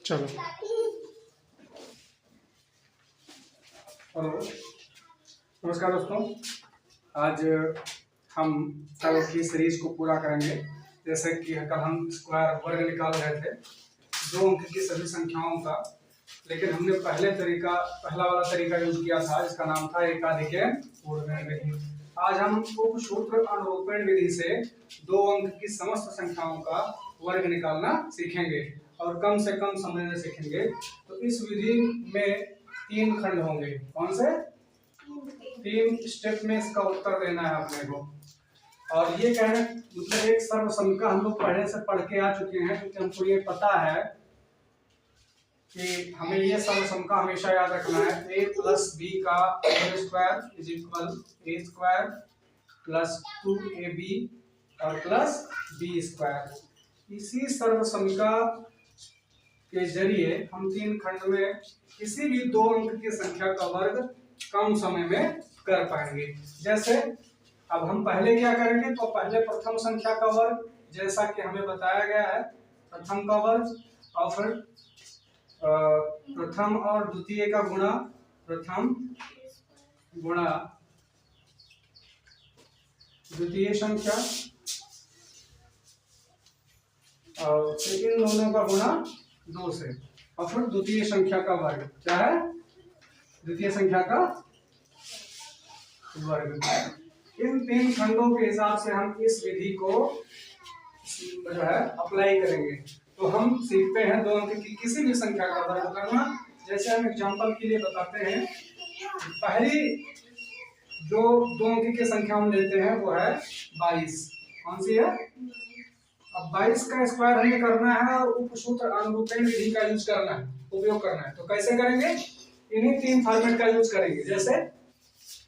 चलो। हेलो, नमस्कार दोस्तों। आज हम कल की सीरीज को पूरा करेंगे। जैसे कि कल हम स्क्वायर वर्ग निकाल रहे थे 2 अंक की सभी संख्याओं का, लेकिन हमने पहला वाला तरीका यूज किया था जिसका नाम था एकाधिक पूर्णविराम विधि। आज हम उपसूत्र अनुरूपण विधि से 2 अंक की समस्त संख्याओं का वर्ग निकालना सीखेंगे और कम से कम समय में सीखेंगे। तो इस विधि में 3 खंड होंगे। कौन से? 3 स्टेप में इसका उत्तर देना है अपने को। और ये कहने मतलब एक सर्वसम्मका हम लोग पहले से पढ़ के आ चुके हैं, क्योंकि हमको ये पता है कि हमें ये सर्वसम्मका हमेशा याद रखना है। a + b का whole square is equal a square plus 2ab और प्लस b स्क्वायर। इसी सर्वसम्मका के जरिए हम 3 खंड में किसी भी 2 अंक की संख्या का वर्ग कम समय में कर पाएंगे। जैसे अब हम पहले क्या करेंगे, तो पहले प्रथम संख्या का वर्ग, जैसा कि हमें बताया गया है, प्रथम का वर्ग और फिर प्रथम और द्वितीय का गुणा, प्रथम गुणा द्वितीय संख्या और फिर इन दोनों का गुणा 2 से, और फिर द्वितीय संख्या का वर्ग। क्या है? द्वितीय संख्या का वर्ग। इन 3 खंडों के हिसाब से हम इस विधि को जो है अप्लाई करेंगे। तो हम सीखते हैं 2 अंक की किसी भी संख्या का वर्ग करना। जैसे हम एग्जांपल के लिए बताते हैं, पहली जो 2 अंक की संख्या हम लेते हैं वो है 22। कौन सी है? अब 22 का स्क्वायर हमें करना है और उपसूत्र अनुरूपण विधि का यूज करना है, उपयोग करना है। तो कैसे करेंगे? इन्हीं 3 फॉर्मेट का यूज करेंगे। जैसे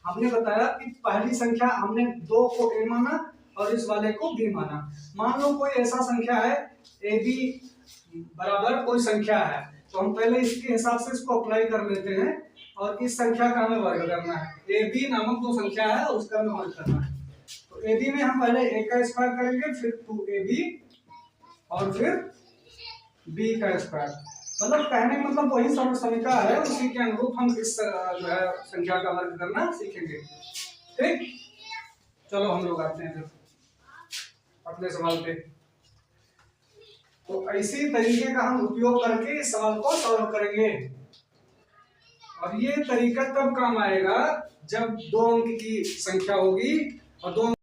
हमने बताया कि पहली संख्या हमने 2 को a माना और इस वाले को b माना। मान लो कोई ऐसा संख्या है ab बराबर कोई संख्या है, तो हम पहले इसके हिसाब से इसको अप्लाई कर लेते हैं और इस संख्या का हमें वर्ग करना है। ab नामक 2 संख्या है, उसका हमें वर्ग करना है। तो ab में हम पहले a का स्क्वायर करेंगे, फिर 2ab और फिर b का स्क्वायर। मतलब कहने का मतलब वही सर्वसम्मका है, उसी के अनुरूप हम इस जो है संख्या का वर्ग करना सीखेंगे। ठीक, चलो हम लोग आते हैं फिर अपने सवाल पे। तो इसी तरीके का हम उपयोग करके इस सवाल को सॉल्व करेंगे। और ये तरीका तब काम आएगा जब 2 अंक की संख्या होगी और 2